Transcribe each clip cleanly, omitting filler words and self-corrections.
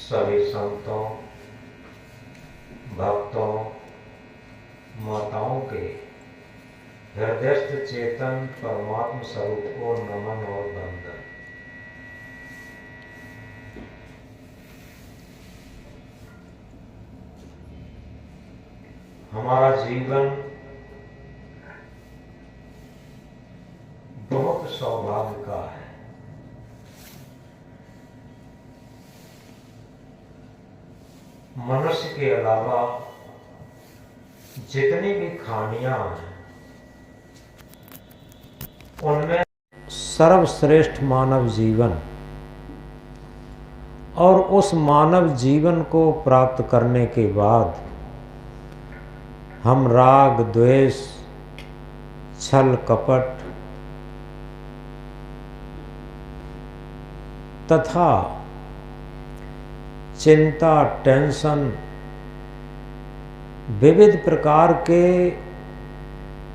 सभी संतों, भक्तों, माताओं के हृदयस्थ चेतन परमात्म स्वरूप को नमन और वंदन। हमारा जीवन बहुत सौभाग्य का है। मनुष्य के अलावा जितनी भी खानियां हैं उनमें सर्वश्रेष्ठ मानव जीवन, और उस मानव जीवन को प्राप्त करने के बाद हम राग, द्वेष, छल, कपट तथा चिंता, टेंशन, विविध प्रकार के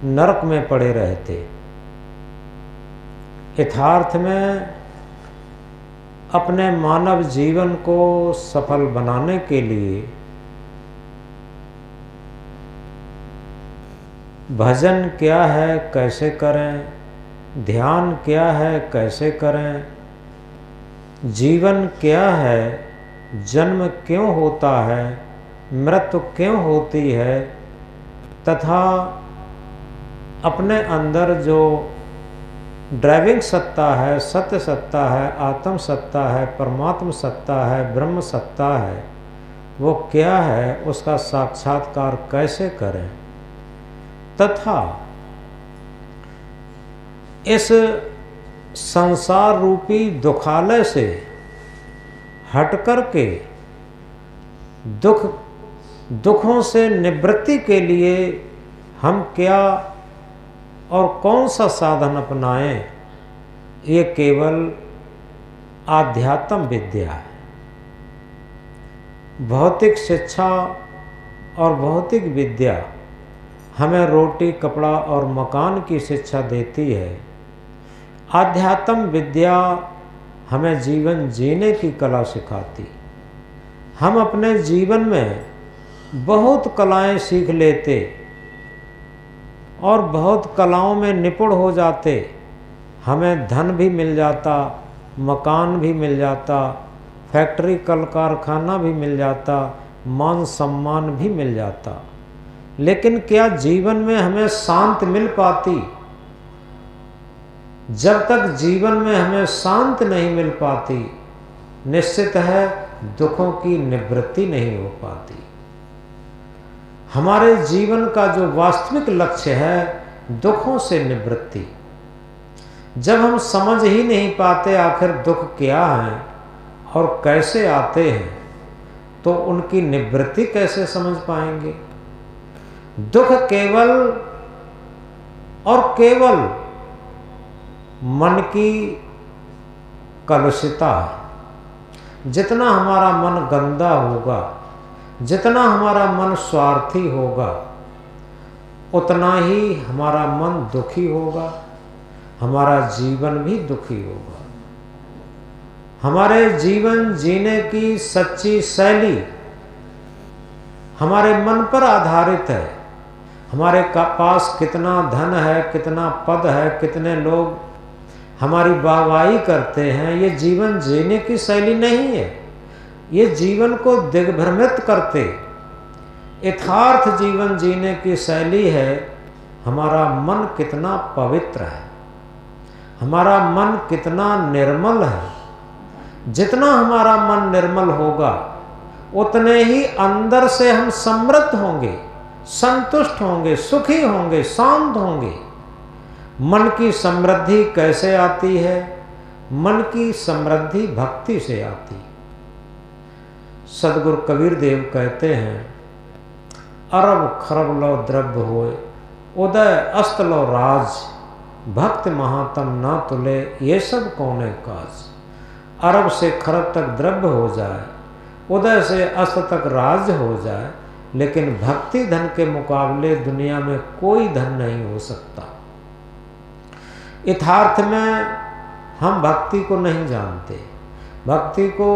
नरक में पड़े रहते। यथार्थ में अपने मानव जीवन को सफल बनाने के लिए भजन क्या है, कैसे करें, ध्यान क्या है, कैसे करें, जीवन क्या है, जन्म क्यों होता है, मृत्यु क्यों होती है, तथा अपने अंदर जो ड्राइविंग सत्ता है, सत्य सत्ता है, आत्म सत्ता है, परमात्म सत्ता है, ब्रह्म सत्ता है, वो क्या है, उसका साक्षात्कार कैसे करें, तथा इस संसार रूपी दुखालय से हट करके दुखों से निवृत्ति के लिए हम क्या और कौन सा साधन अपनाएं, ये केवल आध्यात्म विद्या है। भौतिक शिक्षा और भौतिक विद्या हमें रोटी, कपड़ा और मकान की शिक्षा देती है। आध्यात्म विद्या हमें जीवन जीने की कला सिखाती। हम अपने जीवन में बहुत कलाएं सीख लेते और बहुत कलाओं में निपुण हो जाते। हमें धन भी मिल जाता, मकान भी मिल जाता, फैक्ट्री, कल कारखाना भी मिल जाता, मान सम्मान भी मिल जाता। लेकिन क्या जीवन में हमें शांति मिल पाती? जब तक जीवन में हमें शांति नहीं मिल पाती, निश्चित है दुखों की निवृत्ति नहीं हो पाती। हमारे जीवन का जो वास्तविक लक्ष्य है, दुखों से निवृत्ति। जब हम समझ ही नहीं पाते आखिर दुख क्या है और कैसे आते हैं, तो उनकी निवृत्ति कैसे समझ पाएंगे? दुख केवल और केवल मन की कलुषिता है। जितना हमारा मन गंदा होगा, जितना हमारा मन स्वार्थी होगा, उतना ही हमारा मन दुखी होगा, हमारा जीवन भी दुखी होगा। हमारे जीवन जीने की सच्ची शैली हमारे मन पर आधारित है। हमारे पास कितना धन है, कितना पद है, कितने लोग हमारी वाहवाही करते हैं, ये जीवन जीने की शैली नहीं है। ये जीवन को दिग्भ्रमित करते यथार्थ जीवन जीने की शैली है। हमारा मन कितना पवित्र है, हमारा मन कितना निर्मल है। जितना हमारा मन निर्मल होगा, उतने ही अंदर से हम समृद्ध होंगे, संतुष्ट होंगे, सुखी होंगे, शांत होंगे। मन की समृद्धि कैसे आती है? मन की समृद्धि भक्ति से आती। सदगुरु कबीर देव कहते हैं, अरब खरब लो द्रव्य होए, उदय अस्त लो राज, भक्त महात्म ना तुले, ये सब कौने काज। अरब से खरब तक द्रव्य हो जाए, उदय से अस्त तक राज हो जाए, लेकिन भक्ति धन के मुकाबले दुनिया में कोई धन नहीं हो सकता। यथार्थ में हम भक्ति को नहीं जानते। भक्ति को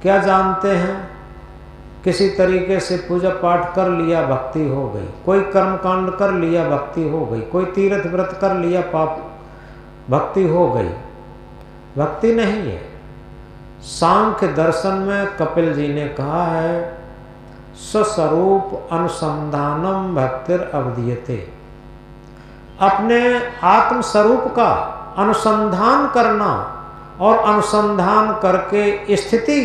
क्या जानते हैं? किसी तरीके से पूजा पाठ कर लिया, भक्ति हो गई। कोई कर्मकांड कर लिया, भक्ति हो गई। कोई तीर्थ व्रत कर लिया, पाप भक्ति हो गई। भक्ति नहीं है। सांख्य दर्शन में कपिल जी ने कहा है, स्वस्वरूप अनुसंधानम भक्तिर अवधीयते। अपने आत्म स्वरूप का अनुसंधान करना और अनुसंधान करके स्थिति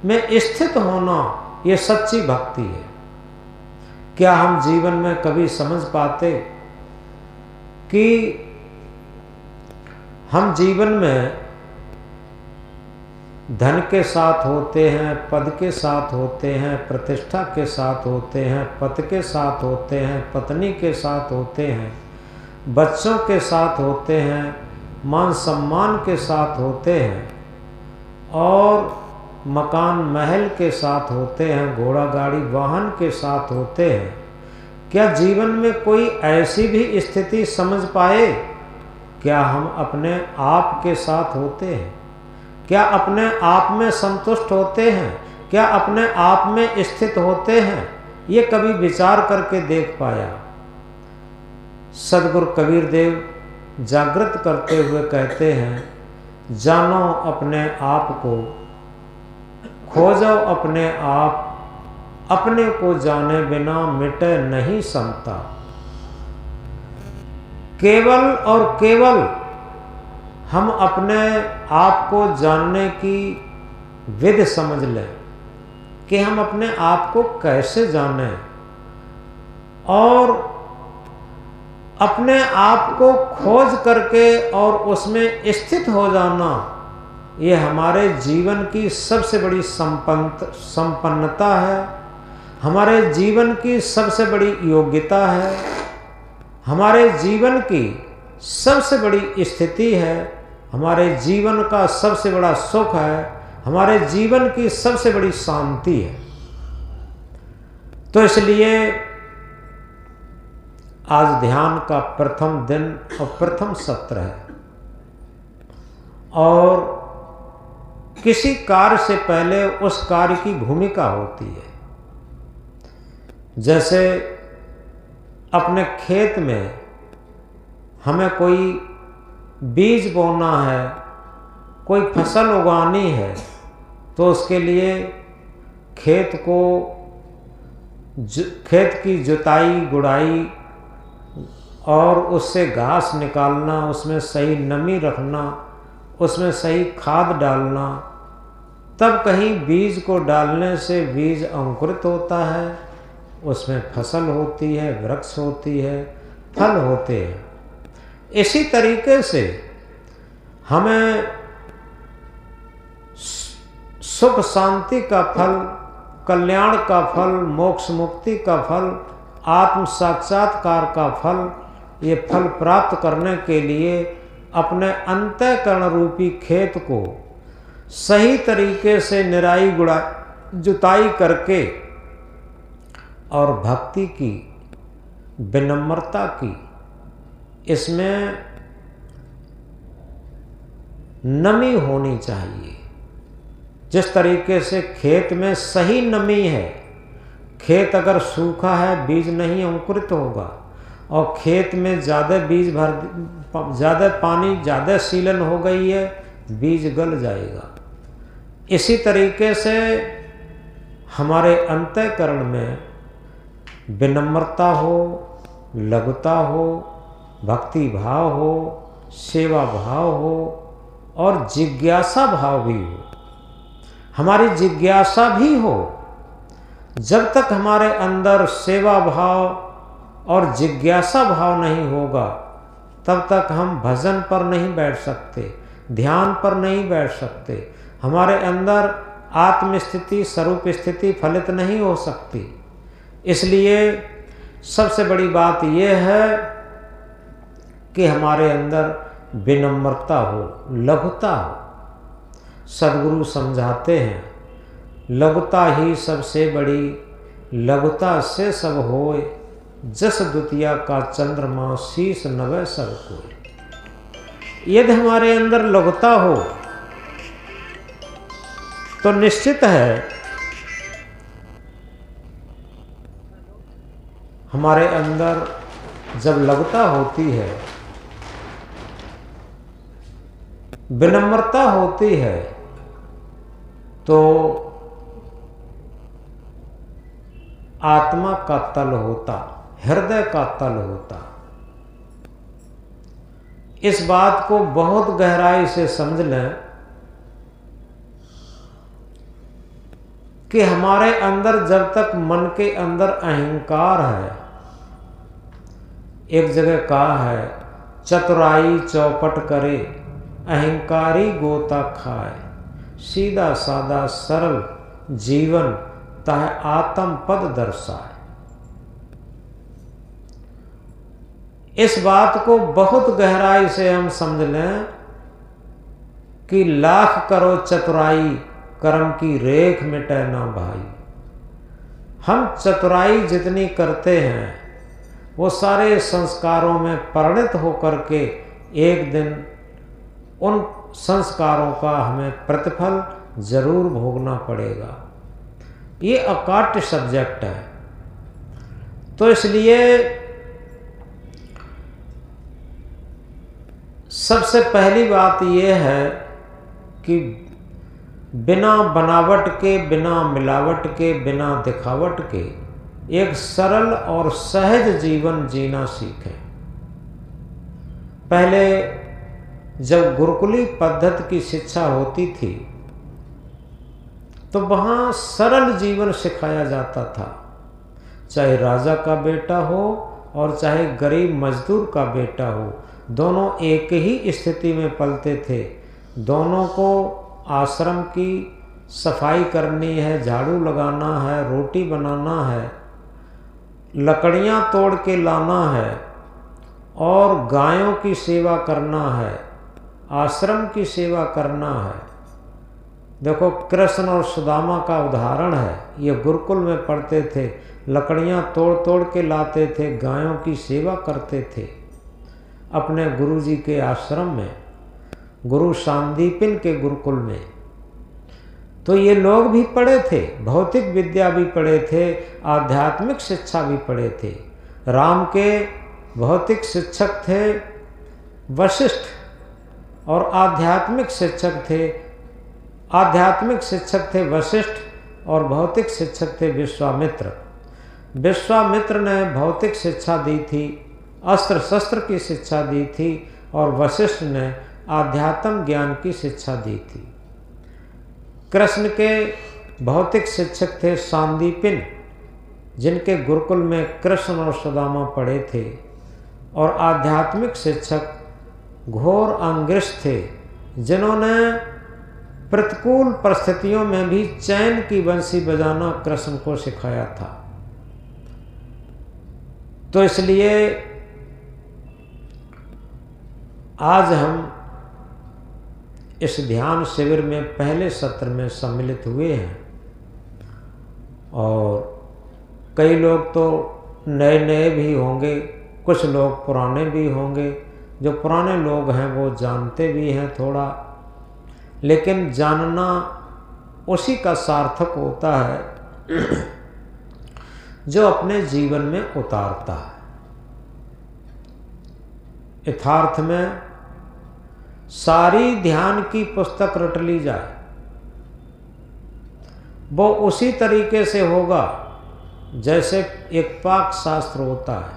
में स्थित होना, ये सच्ची भक्ति है। क्या हम जीवन में कभी समझ पाते कि हम जीवन में धन के साथ होते हैं, पद के साथ होते हैं, प्रतिष्ठा के साथ होते हैं, पति के साथ होते हैं, पत्नी के साथ होते हैं, बच्चों के साथ होते हैं, मान सम्मान के साथ होते हैं, और मकान महल के साथ होते हैं, घोड़ा गाड़ी वाहन के साथ होते हैं। क्या जीवन में कोई ऐसी भी स्थिति समझ पाए? क्या हम अपने आप के साथ होते हैं? क्या अपने आप में संतुष्ट होते हैं? क्या अपने आप में स्थित होते हैं? ये कभी विचार करके देख पाया? सदगुरु कबीर देव जागृत करते हुए कहते हैं, जानो अपने आप को, खोजो अपने आप, अपने को जाने बिना मिटे नहीं समता। केवल और केवल हम अपने आप को जानने की विधि समझ लें कि हम अपने आप को कैसे जानें, और अपने आप को खोज करके और उसमें स्थित हो जाना, ये हमारे जीवन की सबसे बड़ी संपन्नता है, हमारे जीवन की सबसे बड़ी योग्यता है, हमारे जीवन की सबसे बड़ी स्थिति है, हमारे जीवन का सबसे बड़ा सुख है, हमारे जीवन की सबसे बड़ी शांति है। तो इसलिए आज ध्यान का प्रथम दिन और प्रथम सत्र है, और किसी कार्य से पहले उस कार्य की भूमिका होती है। जैसे अपने खेत में हमें कोई बीज बोना है, कोई फसल उगानी है, तो उसके लिए खेत की जुताई गुड़ाई और उससे घास निकालना, उसमें सही नमी रखना, उसमें सही खाद डालना, तब कहीं बीज को डालने से बीज अंकुरित होता है, उसमें फसल होती है, वृक्ष होती है, फल होते हैं। इसी तरीके से हमें सुख शांति का फल, कल्याण का फल, मोक्ष मुक्ति का फल, आत्म साक्षात्कार का फल, ये फल प्राप्त करने के लिए अपने अंतःकरण रूपी खेत को सही तरीके से निराई गुड़ाई जुताई करके और भक्ति की, विनम्रता की, इसमें नमी होनी चाहिए। जिस तरीके से खेत में सही नमी है, खेत अगर सूखा है बीज नहीं अंकुरित होगा, और खेत में ज़्यादा ज़्यादा पानी, ज़्यादा सीलन हो गई है, बीज गल जाएगा। इसी तरीके से हमारे अंतःकरण में विनम्रता हो, लघुता हो, भक्ति भाव हो, सेवा भाव हो और जिज्ञासा भाव भी हो। हमारी जिज्ञासा भी हो। जब तक हमारे अंदर सेवा भाव और जिज्ञासा भाव नहीं होगा, तब तक हम भजन पर नहीं बैठ सकते, ध्यान पर नहीं बैठ सकते, हमारे अंदर आत्मस्थिति, स्वरूप स्थिति फलित नहीं हो सकती। इसलिए सबसे बड़ी बात यह है कि हमारे अंदर विनम्रता हो, लघुता हो। सद्गुरु समझाते हैं, लघुता ही सबसे बड़ी, लघुता से सब होए, जस द्वितीया का चंद्रमा शीश नवे सब कोई। यदि हमारे अंदर लघुता हो तो निश्चित है हमारे अंदर जब लगता होती है, विनम्रता होती है, तो आत्मा का तल होता, हृदय का तल होता। इस बात को बहुत गहराई से समझ लें कि हमारे अंदर जब तक मन के अंदर अहंकार है, एक जगह कहा है, चतुराई चौपट करे अहंकारी गोता खाए, सीधा साधा सरल जीवन तह आत्म पद दर्शाए। इस बात को बहुत गहराई से हम समझ लें कि लाख करो चतुराई कर्म की रेख मिटे ना भाई। हम चतुराई जितनी करते हैं वो सारे संस्कारों में परिणत होकर के एक दिन उन संस्कारों का हमें प्रतिफल जरूर भोगना पड़ेगा। ये अकाट्य सब्जेक्ट है। तो इसलिए सबसे पहली बात यह है कि बिना बनावट के, बिना मिलावट के, बिना दिखावट के एक सरल और सहज जीवन जीना सीखें। पहले जब गुरुकुली पद्धति की शिक्षा होती थी तो वहाँ सरल जीवन सिखाया जाता था, चाहे राजा का बेटा हो और चाहे गरीब मजदूर का बेटा हो, दोनों एक ही स्थिति में पलते थे। दोनों को आश्रम की सफाई करनी है, झाड़ू लगाना है, रोटी बनाना है, लकड़ियाँ तोड़ के लाना है और गायों की सेवा करना है, आश्रम की सेवा करना है। देखो कृष्ण और सुदामा का उदाहरण है, ये गुरुकुल में पढ़ते थे, लकड़ियाँ तोड़ तोड़ के लाते थे, गायों की सेवा करते थे अपने गुरुजी के आश्रम में, गुरु सांदीपन के गुरुकुल में। तो ये लोग भी पढ़े थे, भौतिक विद्या भी पढ़े थे, आध्यात्मिक शिक्षा भी पढ़े थे। राम के भौतिक शिक्षक थे वशिष्ठ और आध्यात्मिक शिक्षक थे वशिष्ठ और भौतिक शिक्षक थे विश्वामित्र। विश्वामित्र ने भौतिक शिक्षा दी थी, अस्त्र शस्त्र की शिक्षा दी थी, और वशिष्ठ ने आध्यात्म ज्ञान की शिक्षा दी थी। कृष्ण के भौतिक शिक्षक थे सांदीपन, जिनके गुरुकुल में कृष्ण और सुदामा पढ़े थे, और आध्यात्मिक शिक्षक घोर अंग्रिश थे, जिन्होंने प्रतिकूल परिस्थितियों में भी चैन की बंसी बजाना कृष्ण को सिखाया था। तो इसलिए आज हम इस ध्यान शिविर में पहले सत्र में सम्मिलित हुए हैं, और कई लोग तो नए नए भी होंगे, कुछ लोग पुराने भी होंगे। जो पुराने लोग हैं वो जानते भी हैं थोड़ा, लेकिन जानना उसी का सार्थक होता है जो अपने जीवन में उतारता है। यथार्थ में सारी ध्यान की पुस्तक रट ली जाए, वो उसी तरीके से होगा जैसे एक पाक शास्त्र होता है,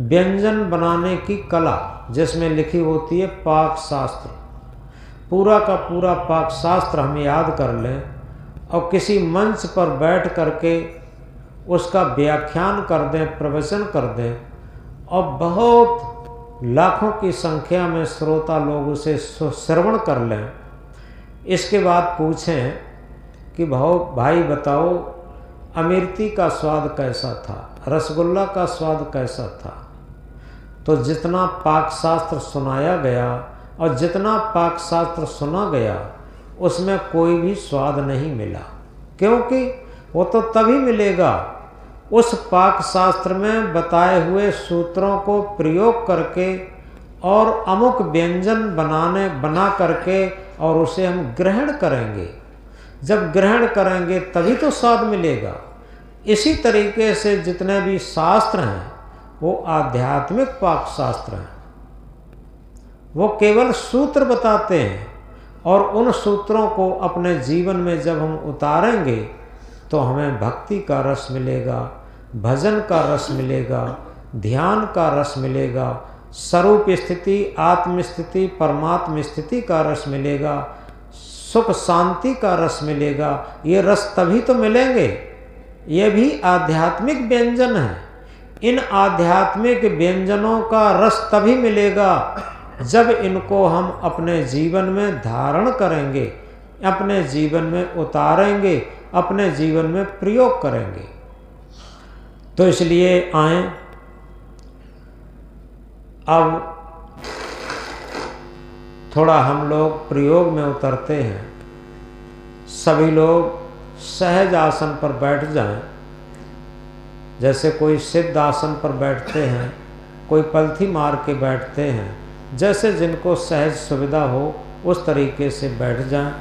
व्यंजन बनाने की कला जिसमें लिखी होती है पाक शास्त्र। पूरा का पूरा पाक शास्त्र हम याद कर लें और किसी मंच पर बैठ करके उसका व्याख्यान कर दें, प्रवचन कर दें, और बहुत लाखों की संख्या में श्रोता लोग उसे श्रवण कर लें। इसके बाद पूछें कि भाई बताओ अमृति का स्वाद कैसा था, रसगुल्ला का स्वाद कैसा था। तो जितना पाक शास्त्र सुनाया गया और जितना पाक शास्त्र सुना गया उसमें कोई भी स्वाद नहीं मिला, क्योंकि वो तो तभी मिलेगा उस पाक शास्त्र में बताए हुए सूत्रों को प्रयोग करके और अमुक व्यंजन बना करके और उसे हम ग्रहण करेंगे। जब ग्रहण करेंगे तभी तो स्वाद मिलेगा। इसी तरीके से जितने भी शास्त्र हैं वो आध्यात्मिक पाक शास्त्र हैं। वो केवल सूत्र बताते हैं और उन सूत्रों को अपने जीवन में जब हम उतारेंगे तो हमें भक्ति का रस मिलेगा, भजन का रस मिलेगा, ध्यान का रस मिलेगा, स्वरूप स्थिति, आत्म स्थिति, परमात्म स्थिति का रस मिलेगा, सुख शांति का रस मिलेगा। ये रस तभी तो मिलेंगे। ये भी आध्यात्मिक व्यंजन है। इन आध्यात्मिक व्यंजनों का रस तभी मिलेगा जब इनको हम अपने जीवन में धारण करेंगे, अपने जीवन में उतारेंगे, अपने जीवन में प्रयोग करेंगे। तो इसलिए आए अब थोड़ा हम लोग प्रयोग में उतरते हैं। सभी लोग सहज आसन पर बैठ जाएं। जैसे कोई सिद्ध आसन पर बैठते हैं, कोई पलथी मार के बैठते हैं, जैसे जिनको सहज सुविधा हो उस तरीके से बैठ जाएं।